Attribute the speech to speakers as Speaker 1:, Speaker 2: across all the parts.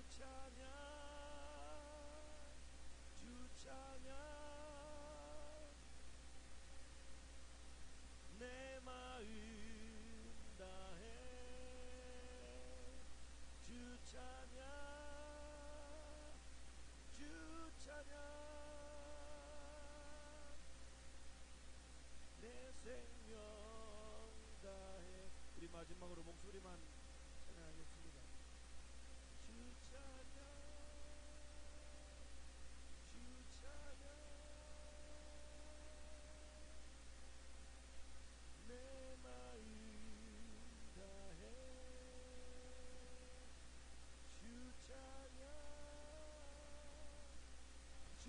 Speaker 1: 찬양 주 찬양 내 마음 다해 주 찬양 주 찬양 내 생명 다해. 우리 마지막으로 목소리만 찬양하겠습니다. 주 찬양 주 찬양 내 마음 다해 주 찬양 주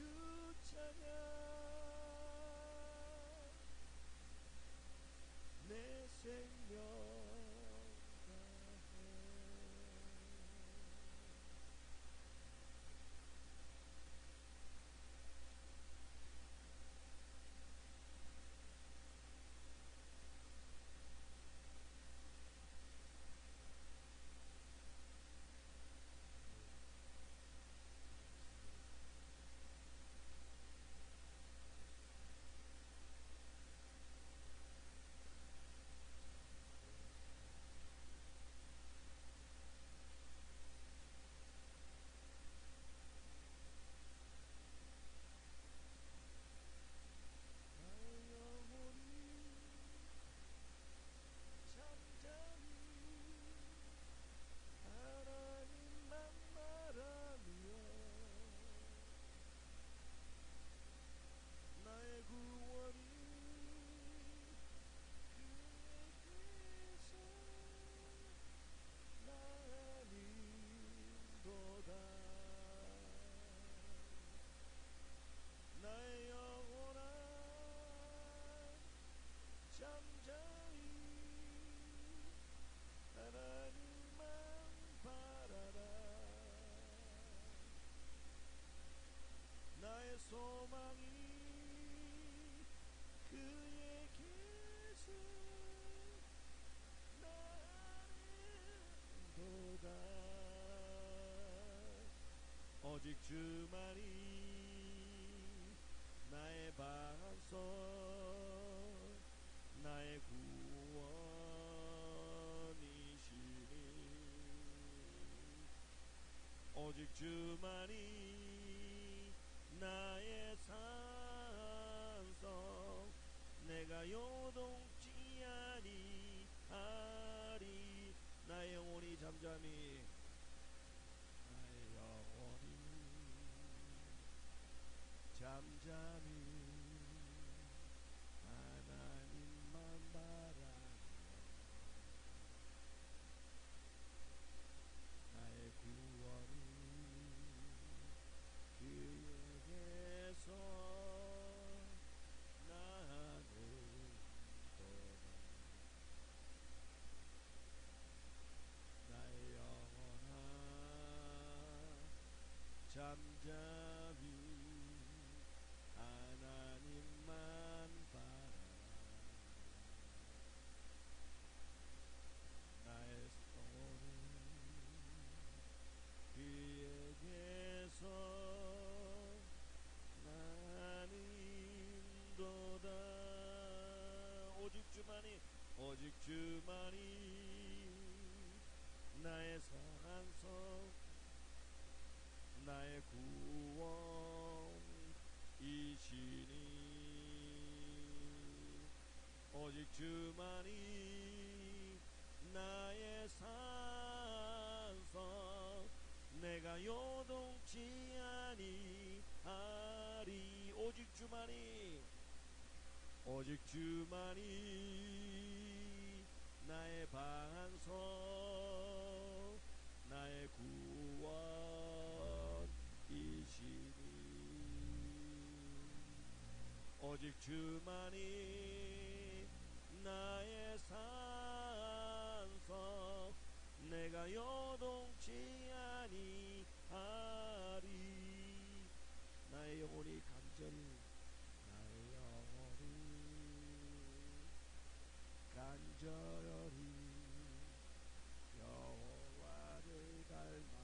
Speaker 1: 찬양 내 생명 다해. 나의 영혼아 잠잠히 하나님만 바라라. 나의 소망이 그의 계신 나는도다. 오직 주만이 나의 반석 나의 구원이시니 오직 주만이 나의 산성 내가 요동치 아니하리. 나의 영혼이 잠잠히 나의 영혼이 잠잠히 하나님만 바라며 나의 구원이 그에게서 나는도다. 나의 영혼아 잠잠히 하나님만 바라라. 나의 영혼은 그에게서 나는도다. 오직 주만이 나의 산성 나의 구원이시니 오직 주만이 나의 산성 내가 요동치 아니하리. 오직 주만이 나의 반석 나의 구원이시니 오직 주만이 나의 산성 내가 요동치 아니하리. 나의 영혼이 간절히 나의 영혼이 간절히 여호와를 닮아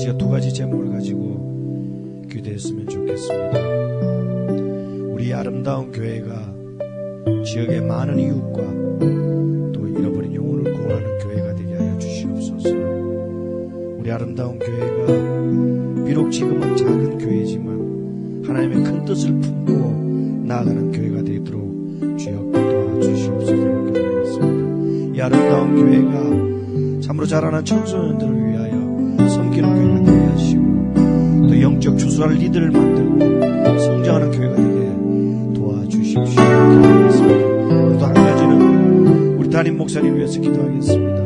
Speaker 1: 아버지가 두 가지 제목을 가지고 기도했으면 좋겠습니다. 우리 아름다운 교회가 지역의 많은 이웃과 또 잃어버린 영혼을 구원하는 교회가 되게 하여 주시옵소서. 우리 아름다운 교회가 비록 지금은 작은 교회지만 하나님의 큰 뜻을 품고 나아가는 교회가 되도록 주여 도와주시옵소서. 기도하겠습니다. 이 아름다운 교회가 참으로 자라는 청소년들을 위하여 섬기는 교회가 되게 하시고 또 영적 주수할 리더를 만들고 성장하는 교회가 되게 도와주십시오. 기도하겠습니다. 또 한 가지는 우리 담임 목사님 위해서 기도하겠습니다.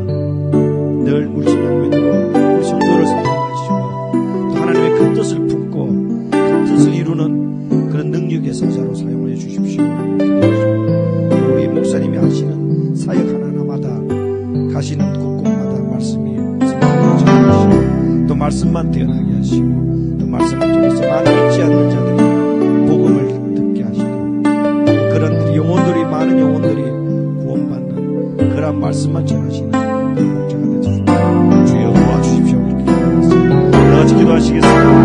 Speaker 1: 늘 우리 신앙민으로 우리 성도를 사랑하시고 또 하나님의 큰 뜻을 품고 큰 뜻을 이루는 그런 능력의 사자로 사용하여 주십시오. 기도하십니다. 우리 목사님이 하시는 사역 하나하나마다 가시는 곳곳마다 말씀이 성령으로 전하시고 또 말씀만 태어나게 하시고 또 말씀을 통해서 많은 믿지 않는 자들이 복음을 듣게 하시고 그런 영혼들이 많은 영혼들이 구원받는 그런 말씀만 전하시는 그런 목자가 되주십시오. 주여 도와주십시오. 이렇게 기도하겠습니다. 다 같이 기도하시겠습니다.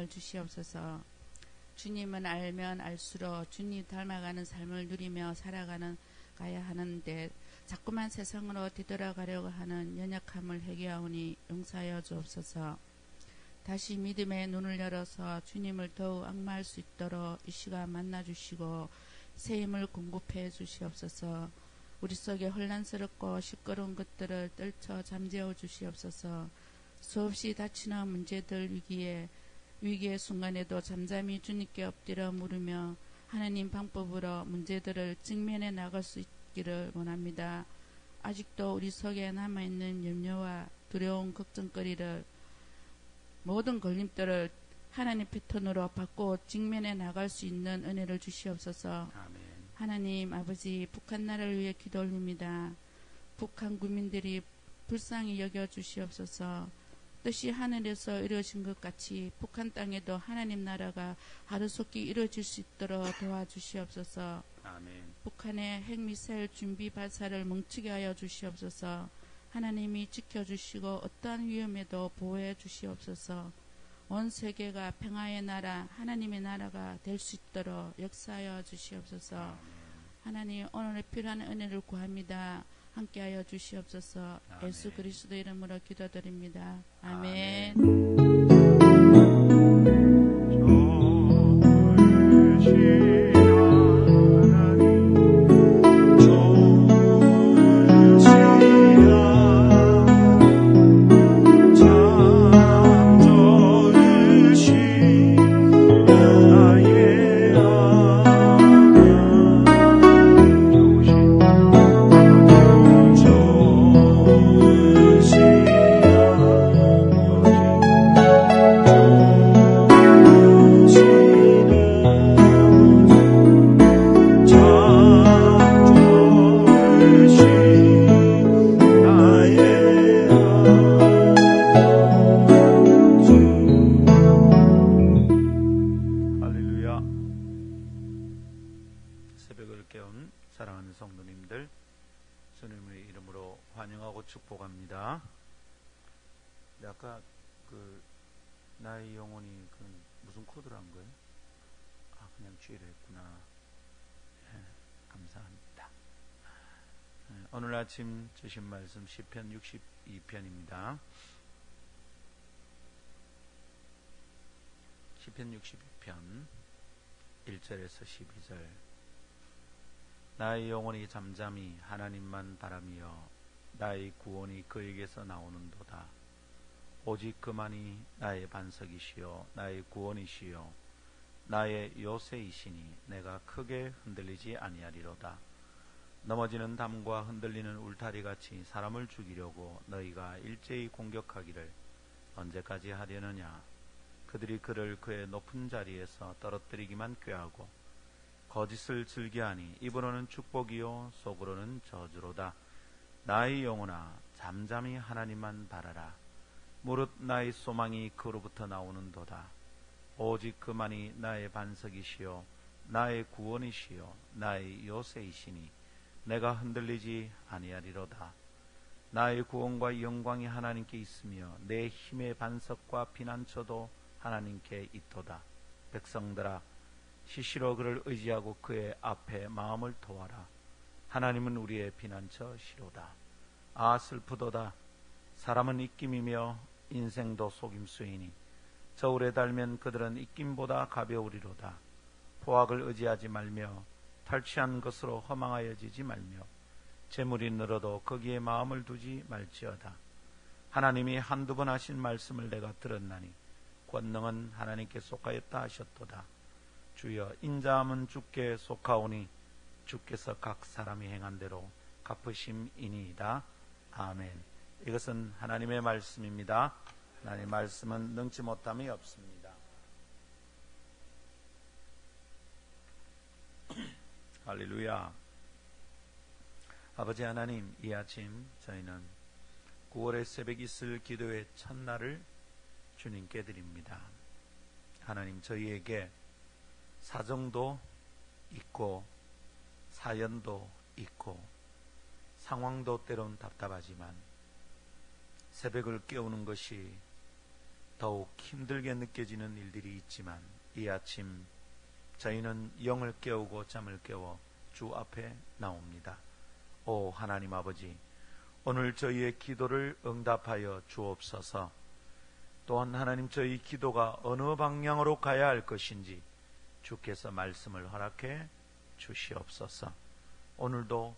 Speaker 2: 주시옵소서. 주님은 알면 알수록 주님 닮아가는 삶을 누리며 살아가야 하는데 자꾸만 세상으로 뒤돌아가려고 하는 연약함을 회개하오니 용서하여 주옵소서. 다시 믿음의 눈을 열어서 주님을 더욱 앙마할 수 있도록 이 시간 만나주시고 새 힘을 공급해 주시옵소서. 우리 속에 혼란스럽고 시끄러운 것들을 떨쳐 잠재워 주시옵소서. 수없이 닥치는 문제들 위기의 순간에도 잠잠히 주님께 엎드려 물으며 하나님 방법으로 문제들을 직면해 나갈 수 있기를 원합니다. 아직도 우리 속에 남아있는 염려와 두려운 걱정거리를 모든 걸림돌을 하나님 패턴으로 바꿔 직면해 나갈 수 있는 은혜를 주시옵소서. 아멘. 하나님 아버지, 북한 나라를 위해 기도 올립니다. 북한 국민들이 불쌍히 여겨 주시옵소서. 뜻이 하늘에서 이루어진 것 같이 북한 땅에도 하나님 나라가 하루속히 이루어질 수 있도록 도와주시옵소서. 아멘. 북한의 핵미사일 준비 발사를 멈추게 하여 주시옵소서. 하나님이 지켜주시고 어떠한 위험에도 보호해 주시옵소서. 온 세계가 평화의 나라, 하나님의 나라가 될 수 있도록 역사하여 주시옵소서. 아멘. 하나님, 오늘의 필요한 은혜를 구합니다. 함께하여 주시옵소서. 아멘. 예수 그리스도 이름으로 기도드립니다. 아멘.
Speaker 3: 아까 나의 영혼이 무슨 코드로 한 거예요? 그냥 주의를 했구나. 예, 감사합니다. 오늘 아침 주신 말씀 시편 62편입니다. 시편 62편 1절에서 12절. 나의 영혼이 잠잠히 하나님만 바라며 나의 구원이 그에게서 나오는도다. 오직 그만이 나의 반석이시요 나의 구원이시요 나의 요새이시니 내가 크게 흔들리지 아니하리로다. 넘어지는 담과 흔들리는 울타리같이 사람을 죽이려고 너희가 일제히 공격하기를 언제까지 하려느냐. 그들이 그를 그의 높은 자리에서 떨어뜨리기만 꾀하고 거짓을 즐겨하니 입으로는 축복이요 속으로는 저주로다. 나의 영혼아 잠잠히 하나님만 바라라. 무릇 나의 소망이 그로부터 나오는도다. 오직 그만이 나의 반석이시요 나의 구원이시요 나의 요새이시니 내가 흔들리지 아니하리로다. 나의 구원과 영광이 하나님께 있으며 내 힘의 반석과 피난처도 하나님께 있도다. 백성들아 시시로 그를 의지하고 그의 앞에 마음을 토하라. 하나님은 우리의 피난처시로다. 아 슬프도다. 사람은 입김이며 인생도 속임수이니 저울에 달면 그들은 입김보다 가벼우리로다. 포악을 의지하지 말며 탈취한 것으로 허망하여지지 말며 재물이 늘어도 거기에 마음을 두지 말지어다. 하나님이 한두 번 하신 말씀을 내가 들었나니 권능은 하나님께 속하였다 하셨도다. 주여 인자함은 주께 속하오니 주께서 각 사람이 행한 대로 갚으심이니이다. 아멘. 이것은 하나님의 말씀입니다. 하나님의 말씀은 능치 못함이 없습니다. 할렐루야. 아버지 하나님, 이 아침 저희는 9월의 새벽 이슬 기도의 첫날을 주님께 드립니다. 하나님, 저희에게 사정도 있고 사연도 있고 상황도 때론 답답하지만 새벽을 깨우는 것이 더욱 힘들게 느껴지는 일들이 있지만 이 아침 저희는 영을 깨우고 잠을 깨워 주 앞에 나옵니다. 오 하나님 아버지, 오늘 저희의 기도를 응답하여 주옵소서. 또한 하나님, 저희 기도가 어느 방향으로 가야 할 것인지 주께서 말씀을 허락해 주시옵소서. 오늘도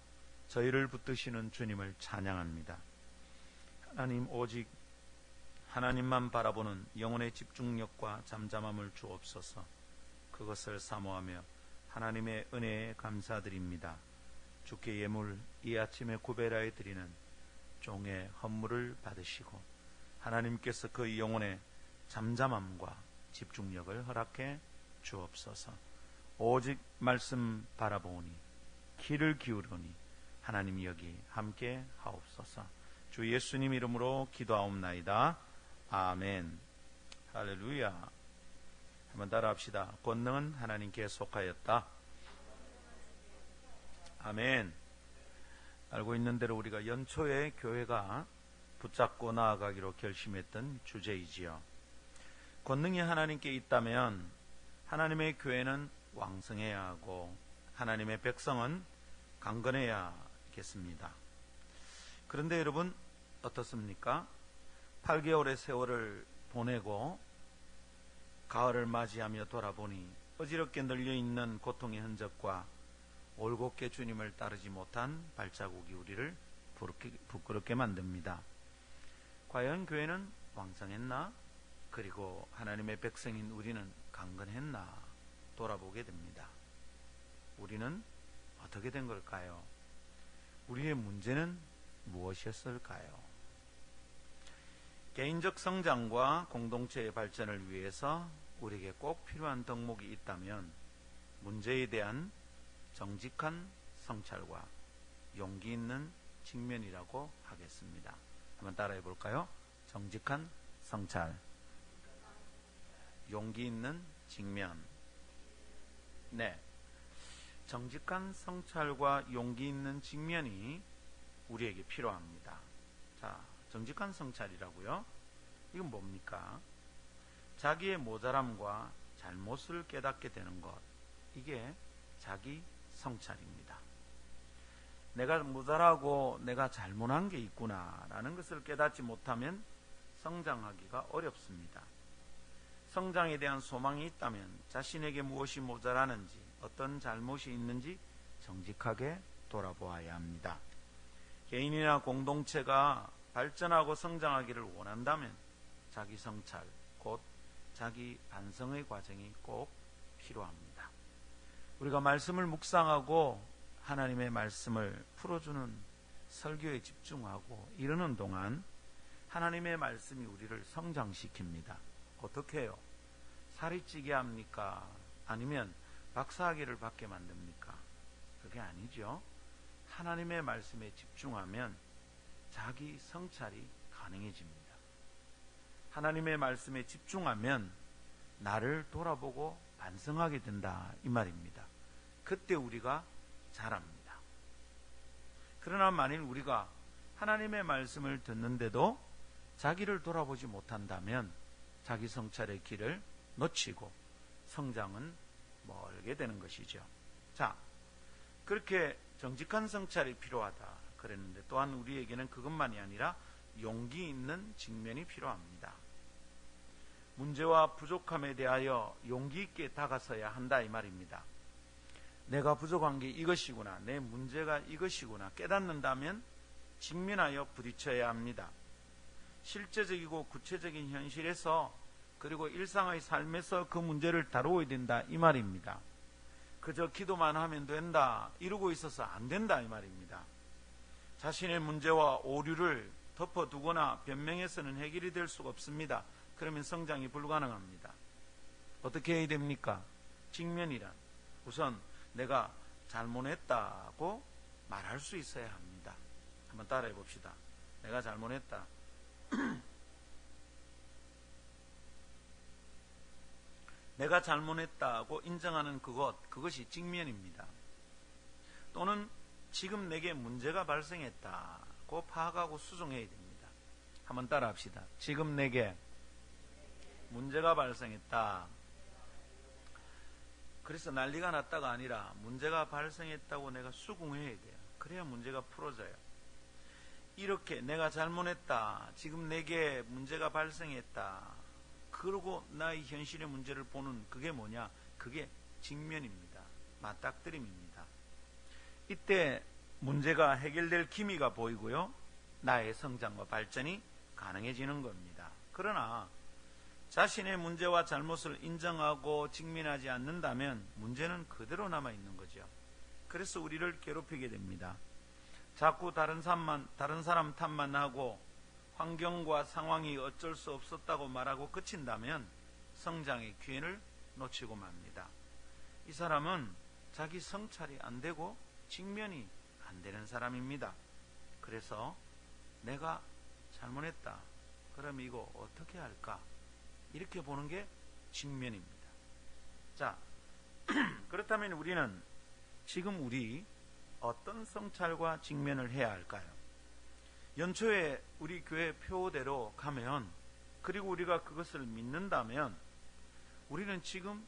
Speaker 3: 저희를 붙드시는 주님을 찬양합니다. 하나님, 오직 하나님만 바라보는 영혼의 집중력과 잠잠함을 주옵소서. 그것을 사모하며 하나님의 은혜에 감사드립니다. 주께 예물 이 아침에 구별하여 드리는 종의 헌물을 받으시고 하나님께서 그 영혼의 잠잠함과 집중력을 허락해 주옵소서. 오직 말씀 바라보니 귀를 기울으니 하나님 여기 함께 하옵소서. 주 예수님 이름으로 기도하옵나이다. 아멘. 할렐루야. 한번 따라합시다. 권능은 하나님께 속하였다. 아멘. 알고 있는 대로 우리가 연초에 교회가 붙잡고 나아가기로 결심했던 주제이지요. 권능이 하나님께 있다면 하나님의 교회는 왕성해야 하고 하나님의 백성은 강건해야겠습니다. 그런데 여러분 어떻습니까? 8개월의 세월을 보내고 가을을 맞이하며 돌아보니 어지럽게 널려있는 고통의 흔적과 올곧게 주님을 따르지 못한 발자국이 우리를 부끄럽게 만듭니다. 과연 교회는 왕성했나? 그리고 하나님의 백성인 우리는 강건했나? 돌아보게 됩니다. 우리는 어떻게 된 걸까요? 우리의 문제는 무엇이었을까요? 개인적 성장과 공동체의 발전을 위해서 우리에게 꼭 필요한 덕목이 있다면 문제에 대한 정직한 성찰과 용기 있는 직면이라고 하겠습니다. 한번 따라해 볼까요? 정직한 성찰, 용기 있는 직면. 네, 정직한 성찰과 용기 있는 직면이 우리에게 필요합니다. 자, 정직한 성찰이라고요? 이건 뭡니까? 자기의 모자람과 잘못을 깨닫게 되는 것, 이게 자기 성찰입니다. 내가 모자라고 내가 잘못한 게 있구나라는 것을 깨닫지 못하면 성장하기가 어렵습니다. 성장에 대한 소망이 있다면 자신에게 무엇이 모자라는지, 어떤 잘못이 있는지 정직하게 돌아보아야 합니다. 개인이나 공동체가 발전하고 성장하기를 원한다면 자기 성찰, 곧 자기 반성의 과정이 꼭 필요합니다. 우리가 말씀을 묵상하고 하나님의 말씀을 풀어주는 설교에 집중하고 이러는 동안 하나님의 말씀이 우리를 성장시킵니다. 어떻게 해요? 살이 찌게 합니까? 아니면 박사학위를 받게 만듭니까? 그게 아니죠. 하나님의 말씀에 집중하면 자기 성찰이 가능해집니다. 하나님의 말씀에 집중하면 나를 돌아보고 반성하게 된다, 이 말입니다. 그때 우리가 자랍니다. 그러나 만일 우리가 하나님의 말씀을 듣는데도 자기를 돌아보지 못한다면 자기 성찰의 길을 놓치고 성장은 멀게 되는 것이죠. 자, 그렇게 정직한 성찰이 필요하다 그랬는데 또한 우리에게는 그것만이 아니라 용기 있는 직면이 필요합니다. 문제와 부족함에 대하여 용기 있게 다가서야 한다, 이 말입니다. 내가 부족한 게 이것이구나, 내 문제가 이것이구나 깨닫는다면 직면하여 부딪혀야 합니다. 실제적이고 구체적인 현실에서 그리고 일상의 삶에서 그 문제를 다루어야 된다, 이 말입니다. 그저 기도만 하면 된다, 이러고 있어서 안 된다, 이 말입니다. 자신의 문제와 오류를 덮어두거나 변명해서는 해결이 될 수가 없습니다. 그러면 성장이 불가능합니다. 어떻게 해야 됩니까? 직면이란 우선 내가 잘못했다고 말할 수 있어야 합니다. 한번 따라해 봅시다. 내가 잘못했다. 내가 잘못했다고 인정하는 그것이 직면입니다. 또는 지금 내게 문제가 발생했다고 파악하고 수정해야 됩니다. 한번 따라합시다. 지금 내게 문제가 발생했다. 그래서 난리가 났다가 아니라 문제가 발생했다고 내가 수긍해야 돼요. 그래야 문제가 풀어져요. 이렇게 내가 잘못했다, 지금 내게 문제가 발생했다, 그러고 나의 현실의 문제를 보는 그게 뭐냐? 그게 직면입니다. 맞닥뜨림입니다. 이때 문제가 해결될 기미가 보이고요, 나의 성장과 발전이 가능해지는 겁니다. 그러나 자신의 문제와 잘못을 인정하고 직면하지 않는다면 문제는 그대로 남아있는 거죠. 그래서 우리를 괴롭히게 됩니다. 자꾸 다른 사람 탓만 하고 환경과 상황이 어쩔 수 없었다고 말하고 그친다면 성장의 기회를 놓치고 맙니다. 이 사람은 자기 성찰이 안 되고 직면이 안 되는 사람입니다. 그래서 내가 잘못했다, 그럼 이거 어떻게 할까? 이렇게 보는 게 직면입니다. 자, 그렇다면 우리는 지금 어떤 성찰과 직면을 해야 할까요? 연초에 우리 교회 표대로 가면, 그리고 우리가 그것을 믿는다면 우리는 지금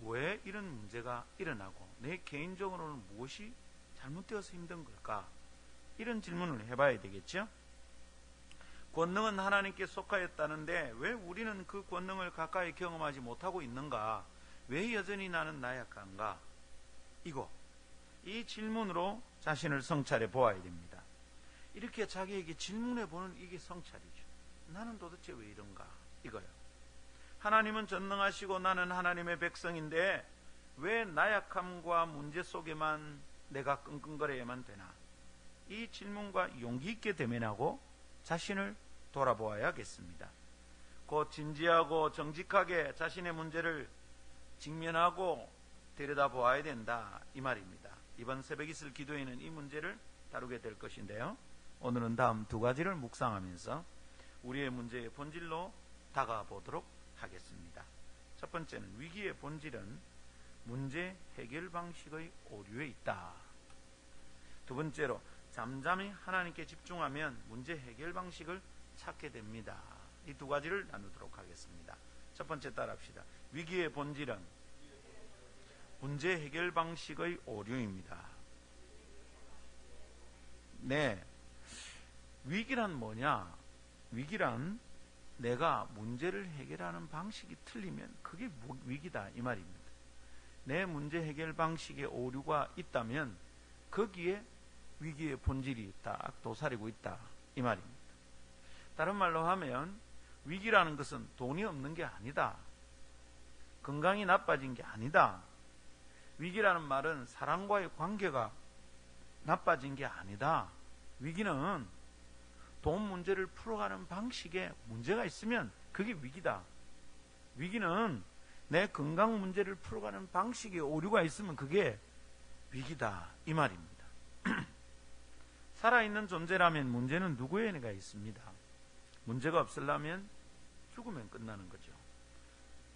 Speaker 3: 왜 이런 문제가 일어나고 내 개인적으로는 무엇이 잘못되어서 힘든 걸까? 이런 질문을 해봐야 되겠죠? 권능은 하나님께 속하였다는데 왜 우리는 그 권능을 가까이 경험하지 못하고 있는가? 왜 여전히 나는 나약한가? 이 질문으로 자신을 성찰해 보아야 됩니다. 이렇게 자기에게 질문해 보는 이게 성찰이죠. 나는 도대체 왜 이런가? 이거요. 하나님은 전능하시고 나는 하나님의 백성인데 왜 나약함과 문제 속에만 내가 끙끙거려야만 되나? 이 질문과 용기 있게 대면하고 자신을 돌아보아야겠습니다. 곧 진지하고 정직하게 자신의 문제를 직면하고 들여다보아야 된다, 이 말입니다. 이번 새벽 이슬 기도에는 이 문제를 다루게 될 것인데요, 오늘은 다음 두 가지를 묵상하면서 우리의 문제의 본질로 다가가 보도록 하겠습니다. 첫 번째는 위기의 본질은 문제 해결 방식의 오류에 있다. 두 번째로 잠잠히 하나님께 집중하면 문제 해결 방식을 찾게 됩니다. 이 두 가지를 나누도록 하겠습니다. 첫 번째 따라합시다. 위기의 본질은 문제 해결 방식의 오류입니다. 네. 위기란 뭐냐? 위기란 내가 문제를 해결하는 방식이 틀리면 그게 위기다 이 말입니다. 내 문제 해결 방식에 오류가 있다면 거기에 위기의 본질이 딱 도사리고 있다 이 말입니다. 다른 말로 하면 위기라는 것은 돈이 없는 게 아니다. 건강이 나빠진 게 아니다. 위기라는 말은 사람과의 관계가 나빠진 게 아니다. 위기는 돈 문제를 풀어가는 방식에 문제가 있으면 그게 위기다. 위기는 내 건강 문제를 풀어가는 방식에 오류가 있으면 그게 위기다 이 말입니다. 살아있는 존재라면 문제는 누구에게나 있습니다. 문제가 없으려면 죽으면 끝나는 거죠.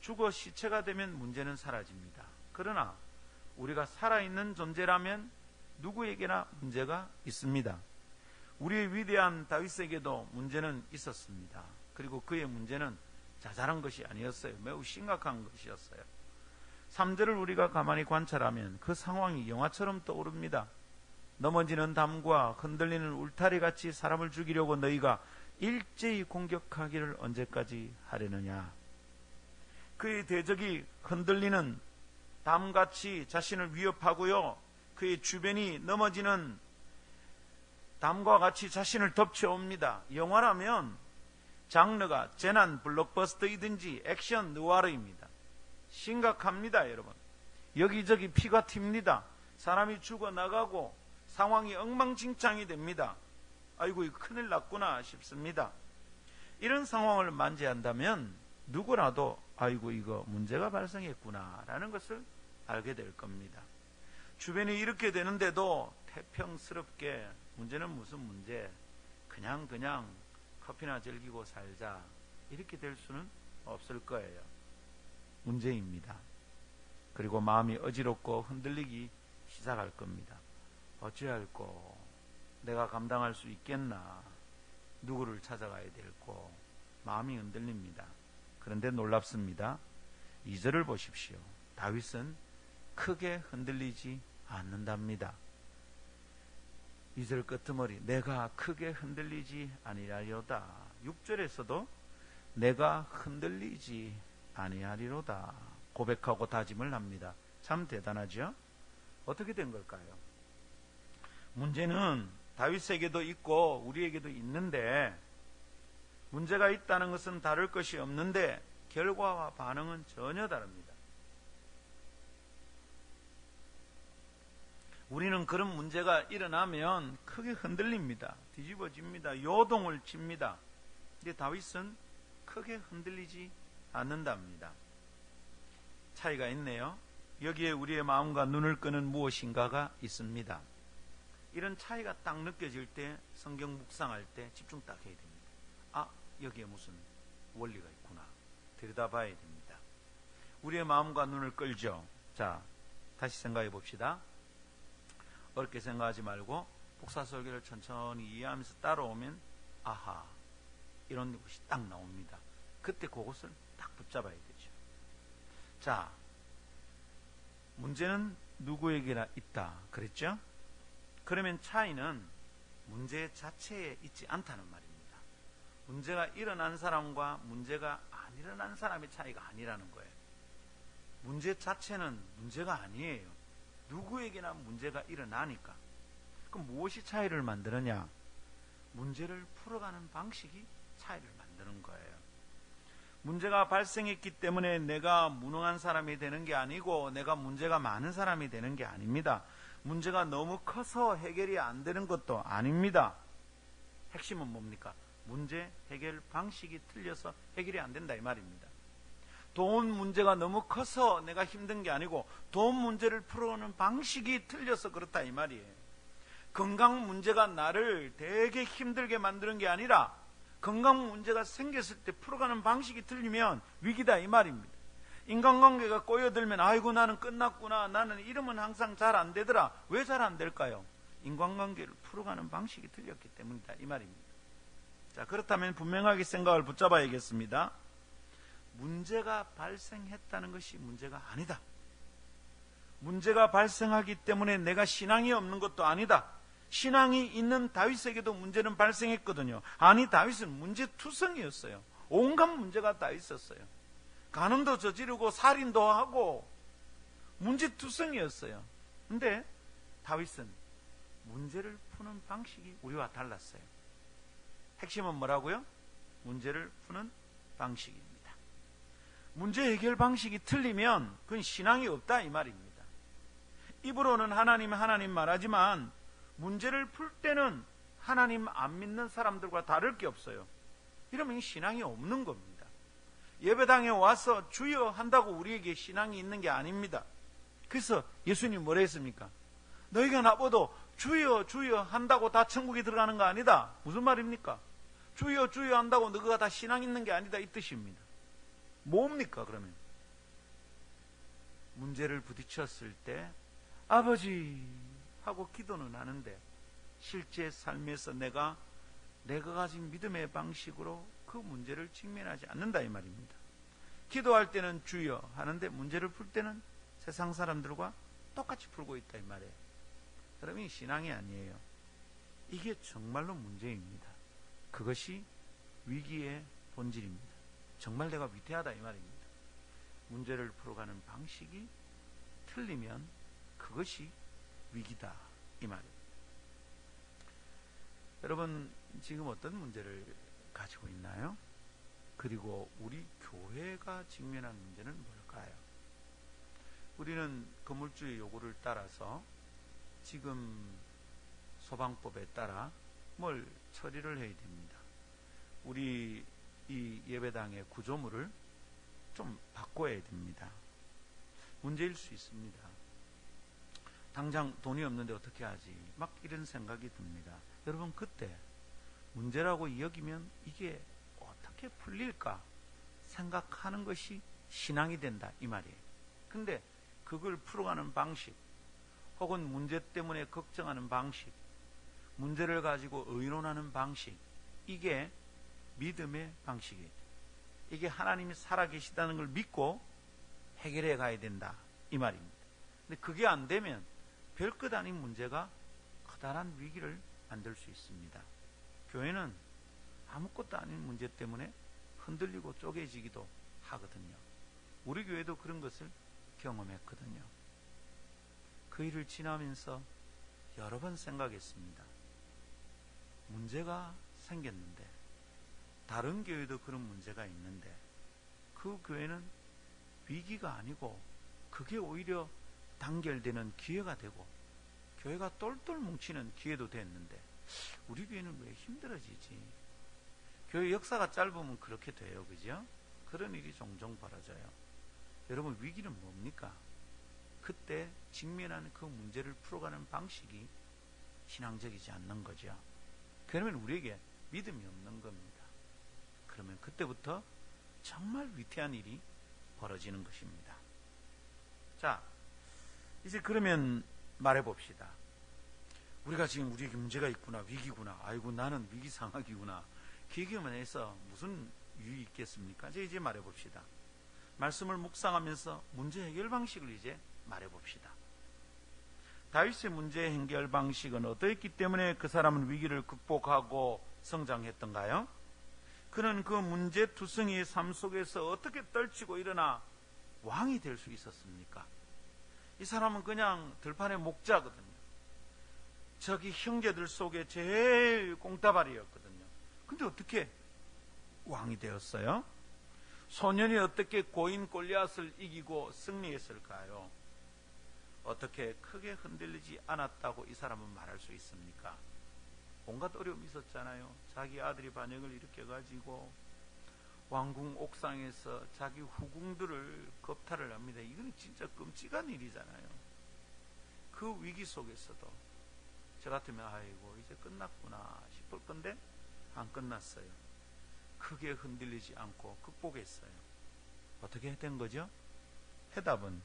Speaker 3: 죽어 시체가 되면 문제는 사라집니다. 그러나 우리가 살아있는 존재라면 누구에게나 문제가 있습니다. 우리의 위대한 다윗에게도 문제는 있었습니다. 그리고 그의 문제는 자잘한 것이 아니었어요. 매우 심각한 것이었어요. 3절을 우리가 가만히 관찰하면 그 상황이 영화처럼 떠오릅니다. 넘어지는 담과 흔들리는 울타리같이 사람을 죽이려고 너희가 일제히 공격하기를 언제까지 하려느냐. 그의 대적이 흔들리는 담같이 자신을 위협하고요. 그의 주변이 넘어지는 담과 같이 자신을 덮쳐옵니다. 영화라면 장르가 재난 블록버스터이든지 액션 느와르입니다. 심각합니다, 여러분. 여기저기 피가 튑니다. 사람이 죽어나가고 상황이 엉망진창이 됩니다. 아이고, 이거 큰일 났구나 싶습니다. 이런 상황을 만지한다면 누구라도 아이고, 이거 문제가 발생했구나 라는 것을 알게 될 겁니다. 주변이 이렇게 되는데도 태평스럽게 문제는 무슨 문제, 그냥 커피나 즐기고 살자 이렇게 될 수는 없을 거예요. 문제입니다. 그리고 마음이 어지럽고 흔들리기 시작할 겁니다. 어찌할꼬, 내가 감당할 수 있겠나, 누구를 찾아가야 될꼬, 마음이 흔들립니다. 그런데 놀랍습니다. 2절을 보십시오. 다윗은 크게 흔들리지 않는답니다. 2절 끝머리, 내가 크게 흔들리지 아니하리로다. 6절에서도 내가 흔들리지 아니하리로다 고백하고 다짐을 합니다. 참 대단하죠? 어떻게 된 걸까요? 문제는 다윗에게도 있고 우리에게도 있는데, 문제가 있다는 것은 다를 것이 없는데 결과와 반응은 전혀 다릅니다. 우리는 그런 문제가 일어나면 크게 흔들립니다. 뒤집어집니다. 요동을 칩니다. 근데 다윗은 크게 흔들리지 않는답니다. 차이가 있네요. 여기에 우리의 마음과 눈을 끄는 무엇인가가 있습니다. 이런 차이가 딱 느껴질 때 성경 묵상할 때 집중 딱 해야 됩니다. 아, 여기에 무슨 원리가 있구나. 들여다봐야 됩니다. 우리의 마음과 눈을 끌죠. 자, 다시 생각해 봅시다. 어렵게 생각하지 말고 복사설계를 천천히 이해하면서 따라오면 아하, 이런 것이 딱 나옵니다. 그때 그것을 딱 붙잡아야 되죠. 자, 문제는 누구에게나 있다 그랬죠? 그러면 차이는 문제 자체에 있지 않다는 말입니다. 문제가 일어난 사람과 문제가 안 일어난 사람의 차이가 아니라는 거예요. 문제 자체는 문제가 아니에요. 누구에게나 문제가 일어나니까. 그럼 무엇이 차이를 만드느냐? 문제를 풀어가는 방식이 차이를 만드는 거예요. 문제가 발생했기 때문에 내가 무능한 사람이 되는 게 아니고 내가 문제가 많은 사람이 되는 게 아닙니다. 문제가 너무 커서 해결이 안 되는 것도 아닙니다. 핵심은 뭡니까? 문제 해결 방식이 틀려서 해결이 안 된다 이 말입니다. 돈 문제가 너무 커서 내가 힘든 게 아니고 돈 문제를 풀어오는 방식이 틀려서 그렇다 이 말이에요. 건강 문제가 나를 되게 힘들게 만드는 게 아니라 건강 문제가 생겼을 때 풀어가는 방식이 틀리면 위기다 이 말입니다. 인간관계가 꼬여들면 아이고 나는 끝났구나, 나는 이러면 항상 잘 안 되더라. 왜 잘 안 될까요? 인간관계를 풀어가는 방식이 틀렸기 때문이다 이 말입니다. 자, 그렇다면 분명하게 생각을 붙잡아야겠습니다. 문제가 발생했다는 것이 문제가 아니다. 문제가 발생하기 때문에 내가 신앙이 없는 것도 아니다. 신앙이 있는 다윗에게도 문제는 발생했거든요. 아니, 다윗은 문제투성이었어요. 온갖 문제가 다 있었어요. 간음도 저지르고 살인도 하고 문제투성이었어요. 근데 다윗은 문제를 푸는 방식이 우리와 달랐어요. 핵심은 뭐라고요? 문제를 푸는 방식입니다. 문제 해결 방식이 틀리면 그건 신앙이 없다 이 말입니다. 입으로는 하나님 말하지만 문제를 풀 때는 하나님 안 믿는 사람들과 다를 게 없어요. 이러면 신앙이 없는 겁니다. 예배당에 와서 주여 한다고 우리에게 신앙이 있는 게 아닙니다. 그래서 예수님 뭐라 했습니까? 너희가 나보고 주여 주여 한다고 다 천국에 들어가는 거 아니다. 무슨 말입니까? 주여 주여 한다고 너희가 다 신앙 있는 게 아니다 이 뜻입니다. 뭡니까 그러면? 문제를 부딪혔을 때 아버지 하고 기도는 하는데 실제 삶에서 내가 가진 믿음의 방식으로 그 문제를 직면하지 않는다 이 말입니다. 기도할 때는 주여 하는데 문제를 풀 때는 세상 사람들과 똑같이 풀고 있다 이 말이에요. 그러면 신앙이 아니에요. 이게 정말로 문제입니다. 그것이 위기의 본질입니다. 정말 내가 위태하다 이 말입니다. 문제를 풀어가는 방식이 틀리면 그것이 위기다 이 말입니다. 여러분 지금 어떤 문제를 가지고 있나요? 그리고 우리 교회가 직면한 문제는 뭘까요? 우리는 건물주의 요구를 따라서 지금 소방법에 따라 뭘 처리를 해야 됩니다. 우리 이 예배당의 구조물을 좀 바꿔야 됩니다. 문제일 수 있습니다. 당장 돈이 없는데 어떻게 하지? 막 이런 생각이 듭니다. 여러분 그때 문제라고 여기면 이게 어떻게 풀릴까 생각하는 것이 신앙이 된다 이 말이에요. 근데 그걸 풀어가는 방식 혹은 문제 때문에 걱정하는 방식, 문제를 가지고 의논하는 방식, 이게 믿음의 방식이에요. 이게 하나님이 살아계시다는 걸 믿고 해결해 가야 된다 이 말입니다. 근데 그게 안 되면 별것 아닌 문제가 커다란 위기를 만들 수 있습니다. 교회는 아무것도 아닌 문제 때문에 흔들리고 쪼개지기도 하거든요. 우리 교회도 그런 것을 경험했거든요. 그 일을 지나면서 여러 번 생각했습니다. 문제가 생겼는데 다른 교회도 그런 문제가 있는데 그 교회는 위기가 아니고 그게 오히려 단결되는 기회가 되고 교회가 똘똘 뭉치는 기회도 됐는데 우리 교회는 왜 힘들어지지? 교회 역사가 짧으면 그렇게 돼요. 그죠? 그런 일이 종종 벌어져요. 여러분 위기는 뭡니까? 그때 직면하는 그 문제를 풀어가는 방식이 신앙적이지 않는 거죠. 그러면 우리에게 믿음이 없는 겁니다. 그러면 그때부터 정말 위태한 일이 벌어지는 것입니다. 자, 이제 그러면 말해봅시다. 우리가 지금 우리에게 문제가 있구나, 위기구나, 아이고 나는 위기 상황이구나. 기기만 해서 무슨 유익이 있겠습니까? 이제 말해봅시다. 말씀을 묵상하면서 문제 해결 방식을 이제 말해봅시다. 다윗의 문제 해결 방식은 어떠했기 때문에 그 사람은 위기를 극복하고 성장했던가요? 그는 그 문제투성이의 삶 속에서 어떻게 떨치고 일어나 왕이 될 수 있었습니까? 이 사람은 그냥 들판의 목자거든요. 저기 형제들 속에 제일 꽁따발이었거든요. 근데 어떻게 왕이 되었어요? 소년이 어떻게 고인 골리앗을 이기고 승리했을까요? 어떻게 크게 흔들리지 않았다고 이 사람은 말할 수 있습니까? 온갖 어려움이 있었잖아요. 자기 아들이 반역을 일으켜가지고 왕궁 옥상에서 자기 후궁들을 겁탈을 합니다. 이건 진짜 끔찍한 일이잖아요. 그 위기 속에서도 저 같으면 아이고 이제 끝났구나 싶을 건데 안 끝났어요. 크게 흔들리지 않고 극복했어요. 어떻게 된 거죠? 해답은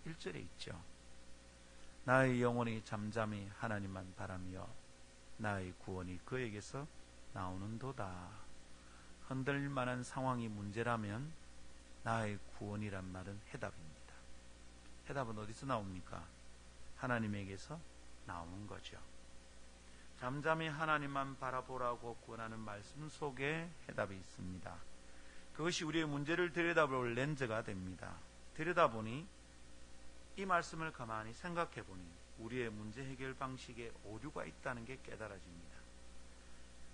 Speaker 3: 1절에 있죠. 나의 영혼이 잠잠히 하나님만 바라며 나의 구원이 그에게서 나오는도다. 흔들릴 만한 상황이 문제라면 나의 구원이란 말은 해답입니다. 해답은 어디서 나옵니까? 하나님에게서 나오는 거죠. 잠잠히 하나님만 바라보라고 권하는 말씀 속에 해답이 있습니다. 그것이 우리의 문제를 들여다볼 렌즈가 됩니다. 들여다보니 이 말씀을 가만히 생각해보니 우리의 문제 해결 방식에 오류가 있다는 게 깨달아집니다.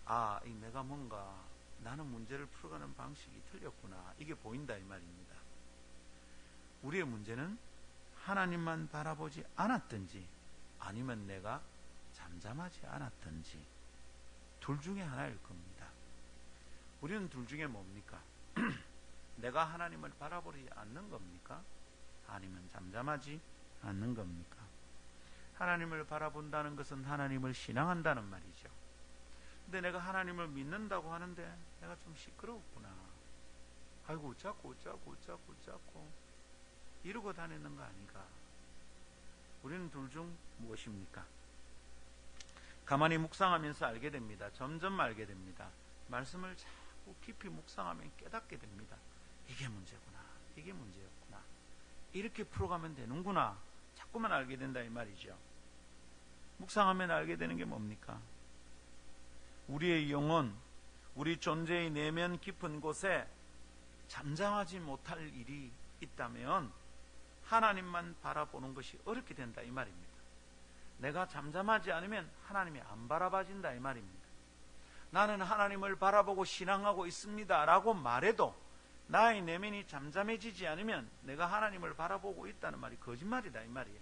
Speaker 3: 아, 내가 뭔가 나는 문제를 풀어가는 방식이 틀렸구나. 이게 보인다 이 말입니다. 우리의 문제는 하나님만 바라보지 않았든지 아니면 내가 잠잠하지 않았든지 둘 중에 하나일 겁니다. 우리는 둘 중에 뭡니까? 내가 하나님을 바라보지 않는 겁니까? 아니면 잠잠하지 않는 겁니까? 하나님을 바라본다는 것은 하나님을 신앙한다는 말이죠. 근데 내가 하나님을 믿는다고 하는데 내가 좀 시끄러웠구나. 아이고 어쩌고 이러고 다니는 거 아닌가? 우리는 둘 중 무엇입니까? 가만히 묵상하면서 알게 됩니다. 점점 알게 됩니다. 말씀을 자꾸 깊이 묵상하면 깨닫게 됩니다. 이게 문제구나. 이게 문제였구나. 이렇게 풀어가면 되는구나. 자꾸만 알게 된다 이 말이죠. 묵상하면 알게 되는 게 뭡니까? 우리의 영혼, 우리 존재의 내면 깊은 곳에 잠잠하지 못할 일이 있다면 하나님만 바라보는 것이 어렵게 된다 이 말입니다. 내가 잠잠하지 않으면 하나님이 안 바라봐진다 이 말입니다. 나는 하나님을 바라보고 신앙하고 있습니다 라고 말해도 나의 내면이 잠잠해지지 않으면 내가 하나님을 바라보고 있다는 말이 거짓말이다 이 말이에요.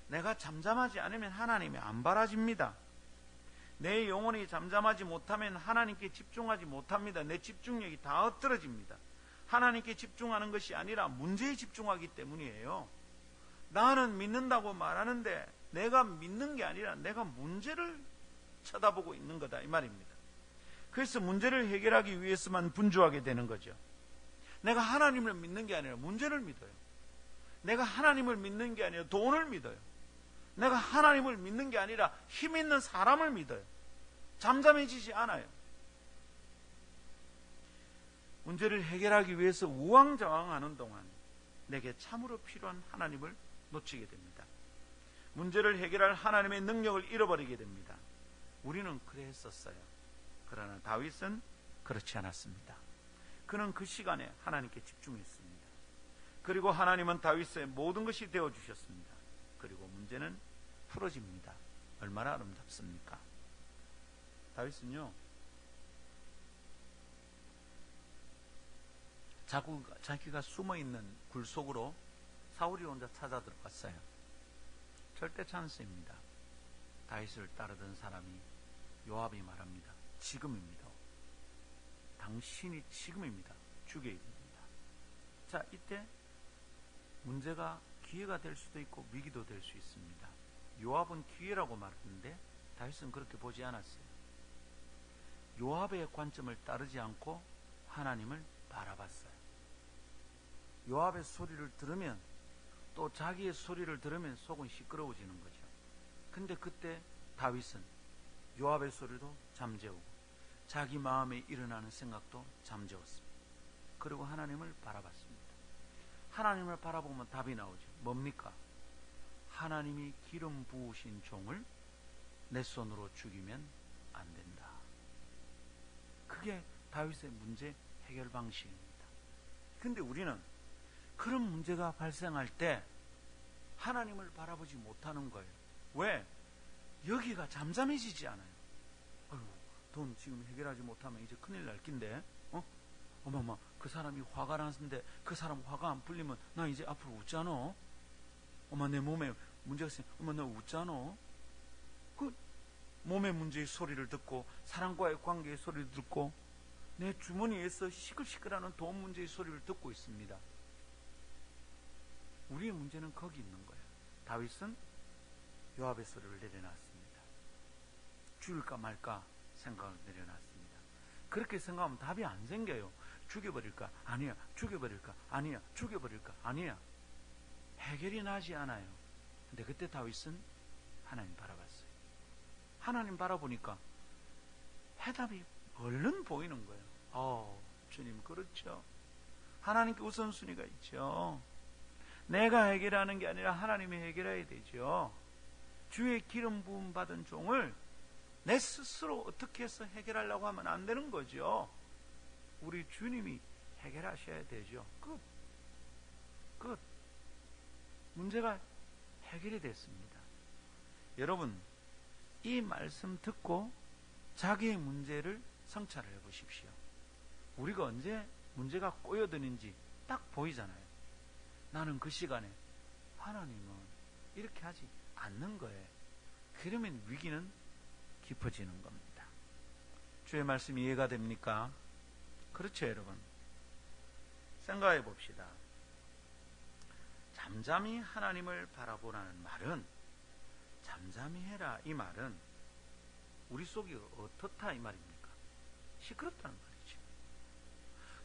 Speaker 3: 내가 잠잠하지 않으면 하나님이 안 바라집니다. 내 영혼이 잠잠하지 못하면 하나님께 집중하지 못합니다. 내 집중력이 다 엇들어집니다. 하나님께 집중하는 것이 아니라 문제에 집중하기 때문이에요. 나는 믿는다고 말하는데 내가 믿는 게 아니라 내가 문제를 쳐다보고 있는 거다 이 말입니다. 그래서 문제를 해결하기 위해서만 분주하게 되는 거죠. 내가 하나님을 믿는 게 아니라 문제를 믿어요. 내가 하나님을 믿는 게 아니라 돈을 믿어요. 내가 하나님을 믿는 게 아니라 힘 있는 사람을 믿어요. 잠잠해지지 않아요. 문제를 해결하기 위해서 우왕좌왕하는 동안 내게 참으로 필요한 하나님을 놓치게 됩니다. 문제를 해결할 하나님의 능력을 잃어버리게 됩니다. 우리는 그랬었어요. 그러나 다윗은 그렇지 않았습니다. 그는 그 시간에 하나님께 집중했습니다. 그리고 하나님은 다윗의 모든 것이 되어주셨습니다. 그리고 문제는 풀어집니다. 얼마나 아름답습니까? 다윗은요, 자기가 숨어있는 굴 속으로 사울이 혼자 찾아 들어갔어요. 절대 찬스입니다. 다윗을 따르던 사람이 요압이 말합니다. 지금입니다. 당신이 지금입니다. 죽여야 됩니다. 자, 이때 문제가 기회가 될 수도 있고 위기도 될 수 있습니다. 요압은 기회라고 말했는데 다윗은 그렇게 보지 않았어요. 요압의 관점을 따르지 않고 하나님을 바라봤어요. 요압의 소리를 들으면 또 자기의 소리를 들으면 속은 시끄러워지는 거죠. 근데 그때 다윗은 요압의 소리도 잠재우고 자기 마음에 일어나는 생각도 잠재웠습니다. 그리고 하나님을 바라봤습니다. 하나님을 바라보면 답이 나오죠. 뭡니까? 하나님이 기름 부으신 종을 내 손으로 죽이면 안 된다. 그게 다윗의 문제 해결 방식입니다. 근데 우리는 그런 문제가 발생할 때 하나님을 바라보지 못하는 거예요. 왜? 여기가 잠잠해지지 않아요. 아유, 돈 지금 해결하지 못하면 이제 큰일 날 낀데, 어머머, 그 사람이 화가 났는데 그 사람 화가 안 풀리면 나 이제 앞으로 웃잖아. 엄마, 내 몸에 문제가 있으면 엄마 나 웃잖아. 그 몸의 문제의 소리를 듣고 사람과의 관계의 소리를 듣고 내 주머니에서 시끌시끌하는 돈 문제의 소리를 듣고 있습니다. 우리의 문제는 거기 있는 거예요. 다윗은 요압의 소리를 내려놨습니다. 죽일까 말까 생각을 내려놨습니다. 그렇게 생각하면 답이 안 생겨요. 죽여버릴까? 아니야. 죽여버릴까? 아니야. 죽여버릴까? 아니야. 해결이 나지 않아요. 근데 그때 다윗은 하나님 바라봤어요. 하나님 바라보니까 해답이 얼른 보이는 거예요. 주님, 그렇죠. 하나님께 우선순위가 있죠. 내가 해결하는 게 아니라 하나님이 해결해야 되죠. 주의 기름 부음 받은 종을 내 스스로 어떻게 해서 해결하려고 하면 안 되는 거죠. 우리 주님이 해결하셔야 되죠. 끝. 문제가 해결이 됐습니다. 여러분, 이 말씀 듣고 자기의 문제를 성찰을 해보십시오. 우리가 언제 문제가 꼬여드는지 딱 보이잖아요. 나는 그 시간에 하나님은 이렇게 하지 않는 거예요. 그러면 위기는 깊어지는 겁니다. 주의 말씀이 이해가 됩니까? 그렇죠, 여러분. 생각해 봅시다. 잠잠히 하나님을 바라보라는 말은, 잠잠히 해라 이 말은 우리 속이 어떻다 이 말입니까? 시끄럽다는 말이죠.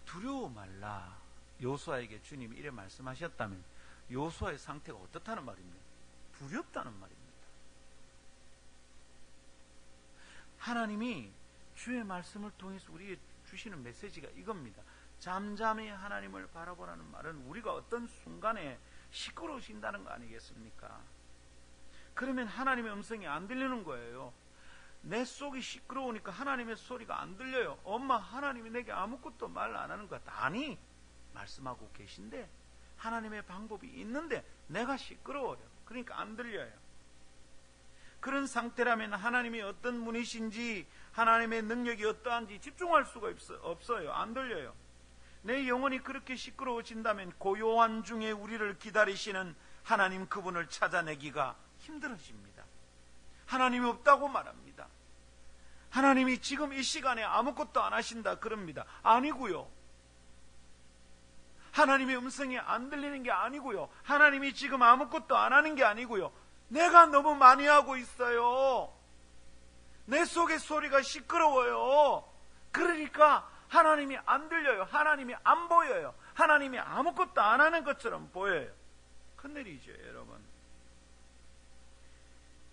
Speaker 3: 두려워 말라. 요수아에게 주님이 이래 말씀하셨다면 요수아의 상태가 어떻다는 말입니까? 두렵다는 말입니다. 하나님이 주의 말씀을 통해서 우리에게 주시는 메시지가 이겁니다. 잠잠히 하나님을 바라보라는 말은 우리가 어떤 순간에 시끄러우신다는 거 아니겠습니까? 그러면 하나님의 음성이 안 들리는 거예요. 내 속이 시끄러우니까 하나님의 소리가 안 들려요. 엄마, 하나님이 내게 아무것도 말 안 하는 것 같다. 아니, 말씀하고 계신데 하나님의 방법이 있는데 내가 시끄러워요. 그러니까 안 들려요. 그런 상태라면 하나님이 어떤 분이신지, 하나님의 능력이 어떠한지 집중할 수가 없어요. 안 들려요. 내 영혼이 그렇게 시끄러워진다면 고요한 중에 우리를 기다리시는 하나님, 그분을 찾아내기가 힘들어집니다. 하나님이 없다고 말합니다. 하나님이 지금 이 시간에 아무것도 안 하신다 그럽니다. 아니고요. 하나님의 음성이 안 들리는 게 아니고요. 하나님이 지금 아무것도 안 하는 게 아니고요. 내가 너무 많이 하고 있어요. 내 속의 소리가 시끄러워요. 그러니까 하나님이 안 들려요. 하나님이 안 보여요. 하나님이 아무것도 안 하는 것처럼 보여요. 큰일이죠, 여러분.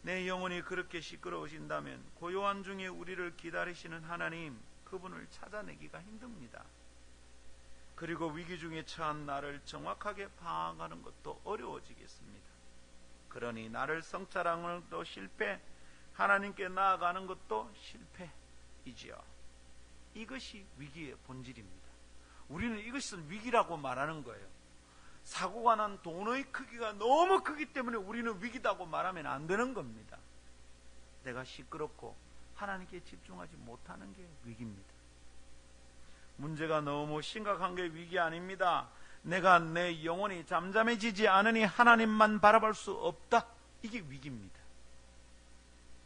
Speaker 3: 내 영혼이 그렇게 시끄러우신다면 고요한 중에 우리를 기다리시는 하나님, 그분을 찾아내기가 힘듭니다. 그리고 위기 중에 처한 나를 정확하게 파악하는 것도 어려워지겠습니다. 그러니 나를 성찰하는 것도 실패, 하나님께 나아가는 것도 실패이지요. 이것이 위기의 본질입니다. 우리는 이것을 위기라고 말하는 거예요. 사고가 난 돈의 크기가 너무 크기 때문에 우리는 위기다고 말하면 안 되는 겁니다. 내가 시끄럽고 하나님께 집중하지 못하는 게 위기입니다. 문제가 너무 심각한 게 위기 아닙니다. 내가 내 영혼이 잠잠해지지 않으니 하나님만 바라볼 수 없다. 이게 위기입니다.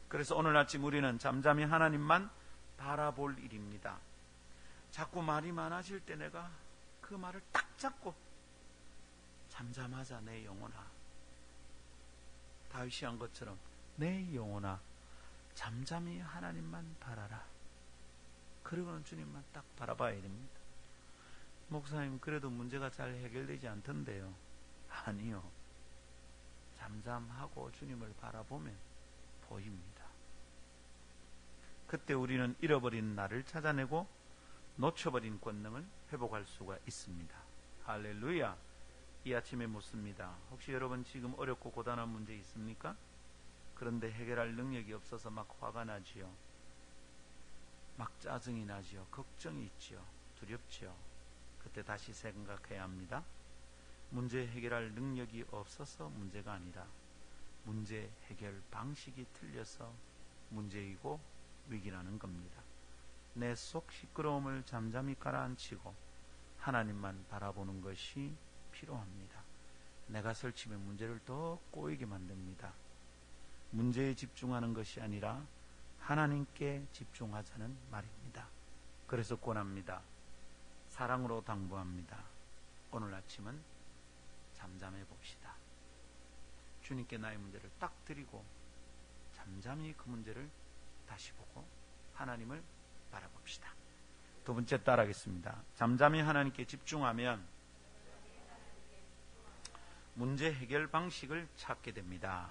Speaker 3: 그래서 오늘 아침 우리는 잠잠히 하나님만 바라볼 일입니다. 자꾸 말이 많아질 때 내가 그 말을 딱 잡고 잠잠하자 내 영혼아. 다윗이 한 것처럼 내 영혼아 잠잠히 하나님만 바라라. 그리고는 주님만 딱 바라봐야 됩니다. 목사님, 그래도 문제가 잘 해결되지 않던데요. 아니요. 잠잠하고 주님을 바라보면 보입니다. 그때 우리는 잃어버린 나를 찾아내고 놓쳐버린 권능을 회복할 수가 있습니다. 할렐루야. 이 아침에 묻습니다. 혹시 여러분 지금 어렵고 고단한 문제 있습니까? 그런데 해결할 능력이 없어서 막 화가 나지요. 막 짜증이 나지요. 걱정이 있지요. 두렵지요. 그때 다시 생각해야 합니다. 문제 해결할 능력이 없어서 문제가 아니라 문제 해결 방식이 틀려서 문제이고 위기라는 겁니다. 내 속 시끄러움을 잠잠히 가라앉히고 하나님만 바라보는 것이 필요합니다. 내가 설치면 문제를 더 꼬이게 만듭니다. 문제에 집중하는 것이 아니라 하나님께 집중하자는 말입니다. 그래서 권합니다. 사랑으로 당부합니다. 오늘 아침은 잠잠해 봅시다. 주님께 나의 문제를 딱 드리고 잠잠히 그 문제를 다시 보고 하나님을 바라봅시다. 두 번째 따라하겠습니다. 잠잠히 하나님께 집중하면 문제 해결 방식을 찾게 됩니다.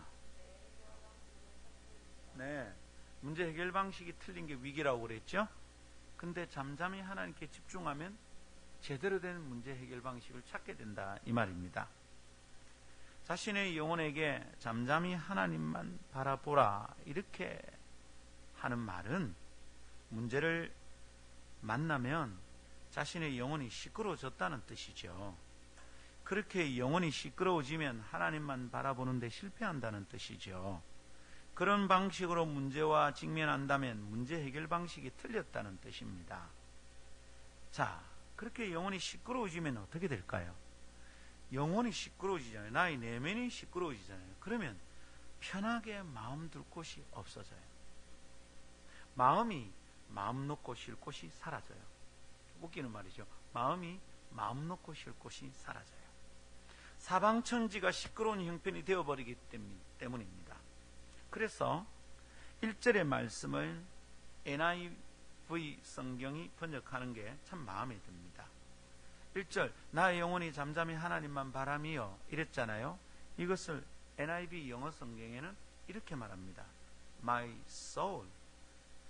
Speaker 3: 네, 문제 해결 방식이 틀린 게 위기라고 그랬죠? 근데 잠잠히 하나님께 집중하면 제대로 된 문제 해결 방식을 찾게 된다 이 말입니다. 자신의 영혼에게 잠잠히 하나님만 바라보라 이렇게 하는 말은 문제를 만나면 자신의 영혼이 시끄러워졌다는 뜻이죠. 그렇게 영혼이 시끄러워지면 하나님만 바라보는 데 실패한다는 뜻이죠. 그런 방식으로 문제와 직면한다면 문제 해결 방식이 틀렸다는 뜻입니다. 자, 그렇게 영혼이 시끄러워지면 어떻게 될까요? 영혼이 시끄러워지잖아요. 나의 내면이 시끄러워지잖아요. 그러면 편하게 마음 둘 곳이 없어져요. 마음이 마음 놓고 쉴 곳이 사라져요. 웃기는 말이죠. 마음이 마음 놓고 쉴 곳이 사라져요. 사방천지가 시끄러운 형편이 되어버리기 때문입니다. 그래서 1절의 말씀을 NIV 성경이 번역하는 게 참 마음에 듭니다. 1절 나의 영혼이 잠잠히 하나님만 바라미요 이랬잖아요. 이것을 NIV 영어 성경에는 이렇게 말합니다. My soul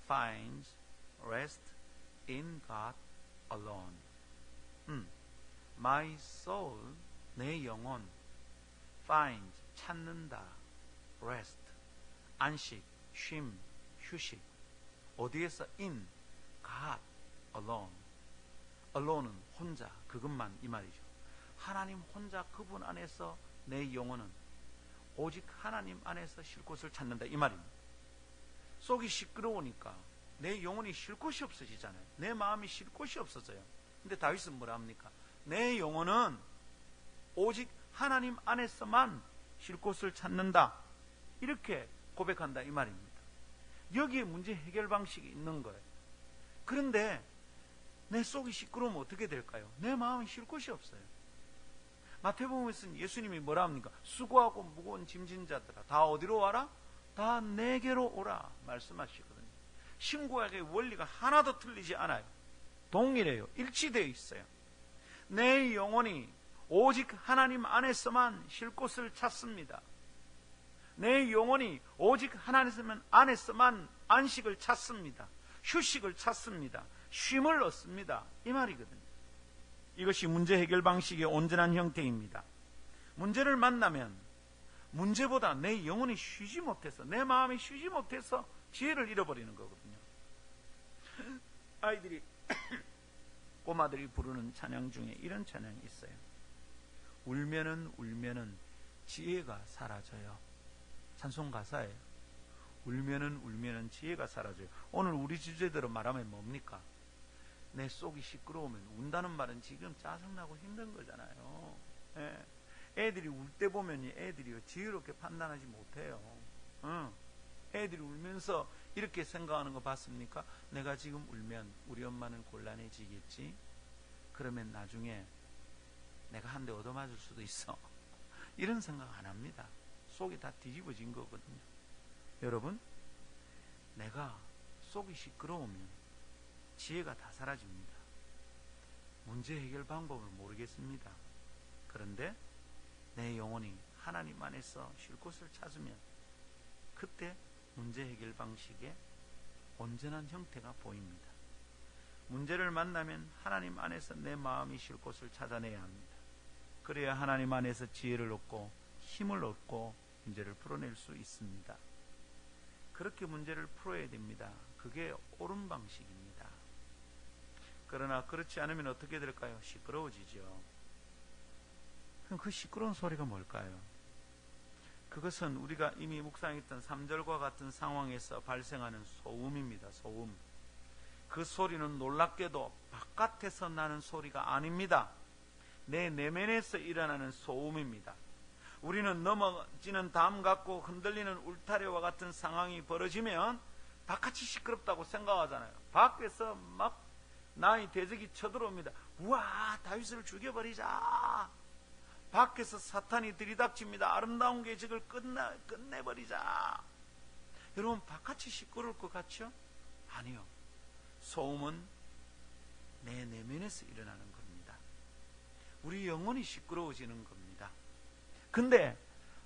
Speaker 3: finds rest in God alone. My soul, 내 영혼, finds, 찾는다, rest, 안식, 쉼, 휴식. 어디에서? in, God alone. alone은 혼자, 그것만 이 말이죠. 하나님 혼자 그분 안에서 내 영혼은 오직 하나님 안에서 쉴 곳을 찾는다 이 말입니다. 속이 시끄러우니까 내 영혼이 쉴 곳이 없어지잖아요. 내 마음이 쉴 곳이 없어져요. 근데 다윗은 뭐라 합니까? 내 영혼은 오직 하나님 안에서만 쉴 곳을 찾는다 이렇게 고백한다 이 말입니다. 여기에 문제 해결 방식이 있는 거예요. 그런데 내 속이 시끄러우면 어떻게 될까요? 내 마음이 쉴 곳이 없어요. 마태복음에서는 예수님이 뭐라 합니까? 수고하고 무거운 짐진 자들아 다 어디로 와라? 다 내게로 오라 말씀하시거든요. 신구약의 원리가 하나도 틀리지 않아요. 동일해요. 일치되어 있어요. 내 영혼이 오직 하나님 안에서만 쉴 곳을 찾습니다. 내 영혼이 오직 하나님 안에서만 안식을 찾습니다. 휴식을 찾습니다. 쉼을 얻습니다. 이 말이거든요. 이것이 문제 해결 방식의 온전한 형태입니다. 문제를 만나면 문제보다 내 영혼이 쉬지 못해서 내 마음이 쉬지 못해서 지혜를 잃어버리는 거거든요. 아이들이 꼬마들이 부르는 찬양 중에 이런 찬양이 있어요. 울면은 지혜가 사라져요. 찬송 가사예요. 울면은 지혜가 사라져요. 오늘 우리 주제대로 말하면 뭡니까? 내 속이 시끄러우면 운다는 말은 지금 짜증나고 힘든 거잖아요. 예. 애들이 울 때 보면 애들이 지혜롭게 판단하지 못해요. 애들이 울면서 이렇게 생각하는 거 봤습니까? 내가 지금 울면 우리 엄마는 곤란해지겠지? 그러면 나중에 내가 한 대 얻어맞을 수도 있어. 이런 생각 안 합니다. 속이 다 뒤집어진 거거든요. 여러분, 내가 속이 시끄러우면 지혜가 다 사라집니다. 문제 해결 방법을 모르겠습니다. 그런데 내 영혼이 하나님 안에서 쉴 곳을 찾으면 그때 문제 해결 방식의 온전한 형태가 보입니다. 문제를 만나면 하나님 안에서 내 마음이 쉴 곳을 찾아내야 합니다. 그래야 하나님 안에서 지혜를 얻고 힘을 얻고 문제를 풀어낼 수 있습니다. 그렇게 문제를 풀어야 됩니다. 그게 옳은 방식입니다. 그러나 그렇지 않으면 어떻게 될까요? 시끄러워지죠. 그럼 그 시끄러운 소리가 뭘까요? 그것은 우리가 이미 묵상했던 3절과 같은 상황에서 발생하는 소음입니다. 소음. 그 소리는 놀랍게도 바깥에서 나는 소리가 아닙니다. 내 내면에서 일어나는 소음입니다. 우리는 넘어지는 담 같고 흔들리는 울타리와 같은 상황이 벌어지면 바깥이 시끄럽다고 생각하잖아요. 밖에서 막 나의 대적이 쳐들어옵니다. 우와, 다윗을 죽여버리자. 밖에서 사탄이 들이닥칩니다. 아름다운 계적을 끝내버리자. 여러분, 바깥이 시끄러울 것 같죠? 아니요. 소음은 내 내면에서 일어나는 겁니다. 우리 영혼이 시끄러워지는 겁니다. 근데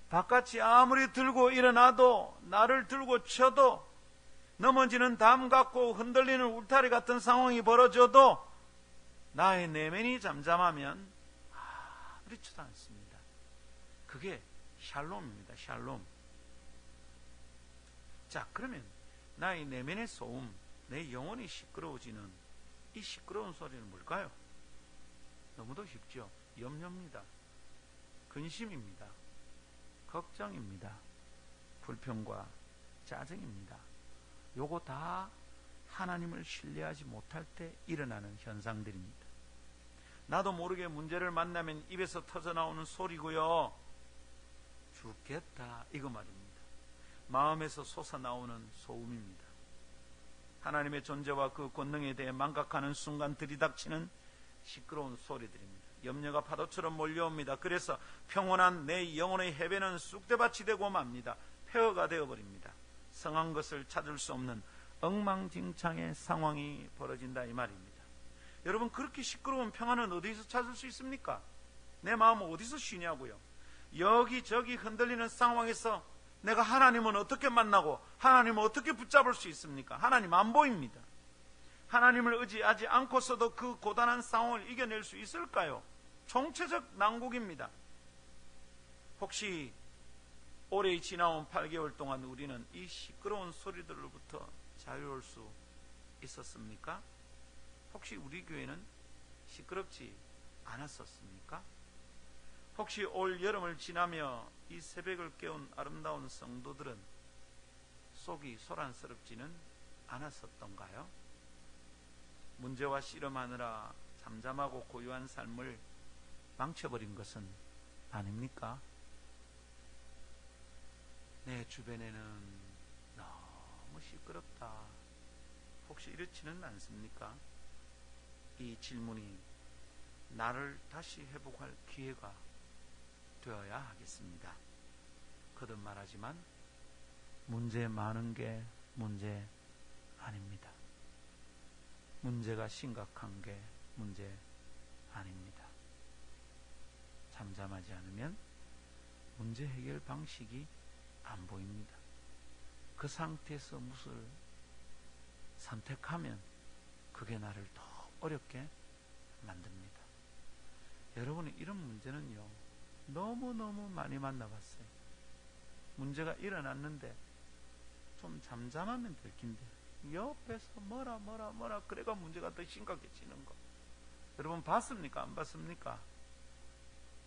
Speaker 3: 바깥이 아무리 들고 일어나도 나를 들고 쳐도 넘어지는 담 같고 흔들리는 울타리 같은 상황이 벌어져도 나의 내면이 잠잠하면 아무렇지도 않습니다. 그게 샬롬입니다. 샬롬. 자, 그러면 나의 내면의 소음, 내 영혼이 시끄러워지는 이 시끄러운 소리는 뭘까요? 너무도 쉽죠. 염려입니다. 근심입니다. 걱정입니다. 불평과 짜증입니다. 요거 다 하나님을 신뢰하지 못할 때 일어나는 현상들입니다. 나도 모르게 문제를 만나면 입에서 터져나오는 소리고요. 죽겠다 이거 말입니다. 마음에서 솟아나오는 소음입니다. 하나님의 존재와 그 권능에 대해 망각하는 순간 들이닥치는 시끄러운 소리들입니다. 염려가 파도처럼 몰려옵니다. 그래서 평온한 내 영혼의 해변은 쑥대밭이 되고 맙니다. 폐허가 되어버립니다. 성한 것을 찾을 수 없는 엉망진창의 상황이 벌어진다 이 말입니다. 여러분, 그렇게 시끄러운 평안은 어디서 찾을 수 있습니까? 내 마음은 어디서 쉬냐고요. 여기저기 흔들리는 상황에서 내가 하나님은 어떻게 만나고 하나님은 어떻게 붙잡을 수 있습니까? 하나님 안 보입니다. 하나님을 의지하지 않고서도 그 고단한 상황을 이겨낼 수 있을까요? 총체적 난국입니다. 혹시 올해 지나온 8개월 동안 우리는 이 시끄러운 소리들로부터 자유로울 수 있었습니까? 혹시 우리 교회는 시끄럽지 않았었습니까? 혹시 올 여름을 지나며 이 새벽을 깨운 아름다운 성도들은 속이 소란스럽지는 않았었던가요? 문제와 씨름하느라 잠잠하고 고요한 삶을 망쳐버린 것은 아닙니까? 내 주변에는 너무 시끄럽다. 혹시 이렇지는 않습니까? 이 질문이 나를 다시 회복할 기회가 되어야 하겠습니다. 거듭 말하지만 문제 많은 게 문제 아닙니다. 문제가 심각한 게 문제 아닙니다. 잠잠하지 않으면 문제 해결 방식이 안 보입니다. 그 상태에서 무엇을 선택하면 그게 나를 더 어렵게 만듭니다. 여러분은 이런 문제는요, 너무너무 많이 만나봤어요. 문제가 일어났는데 좀 잠잠하면 될 텐데 옆에서 뭐라 그래가 문제가 더 심각해지는 거 여러분 봤습니까? 안 봤습니까?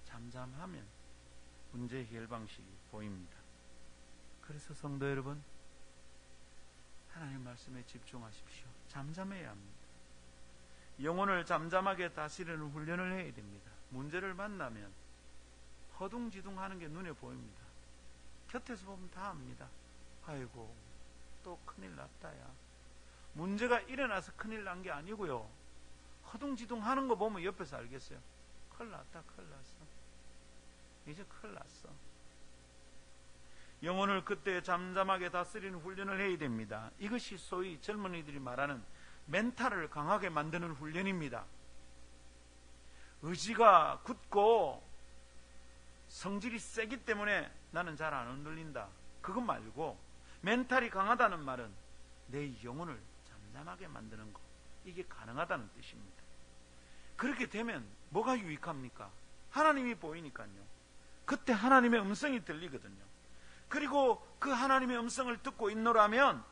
Speaker 3: 잠잠하면 문제 해결 방식이 보입니다. 그래서 성도 여러분, 하나님 말씀에 집중하십시오. 잠잠해야 합니다. 영혼을 잠잠하게 다스리는 훈련을 해야 됩니다. 문제를 만나면 허둥지둥하는 게 눈에 보입니다. 곁에서 보면 다 압니다. 아이고, 또 큰일 났다야. 문제가 일어나서 큰일 난 게 아니고요, 허둥지둥하는 거 보면 옆에서 알겠어요. 큰일 났다, 큰일 났어. 이제 큰일 났어. 영혼을 그때 잠잠하게 다스리는 훈련을 해야 됩니다. 이것이 소위 젊은이들이 말하는 멘탈을 강하게 만드는 훈련입니다. 의지가 굳고 성질이 세기 때문에 나는 잘 안 흔들린다, 그것 말고 멘탈이 강하다는 말은 내 영혼을 잠잠하게 만드는 것, 이게 가능하다는 뜻입니다. 그렇게 되면 뭐가 유익합니까? 하나님이 보이니까요. 그때 하나님의 음성이 들리거든요. 그리고 그 하나님의 음성을 듣고 있노라면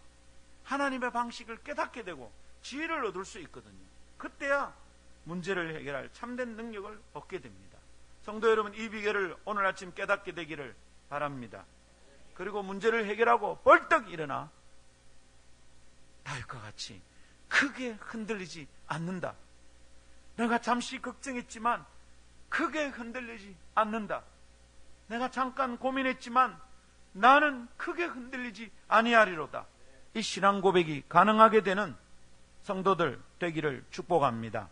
Speaker 3: 하나님의 방식을 깨닫게 되고 지혜를 얻을 수 있거든요. 그때야 문제를 해결할 참된 능력을 얻게 됩니다. 성도 여러분, 이 비결을 오늘 아침 깨닫게 되기를 바랍니다. 그리고 문제를 해결하고 벌떡 일어나 다윗과 같이 크게 흔들리지 않는다. 내가 잠시 걱정했지만 크게 흔들리지 않는다. 내가 잠깐 고민했지만 나는 크게 흔들리지 아니하리로다. 이 신앙 고백이 가능하게 되는 성도들 되기를 축복합니다.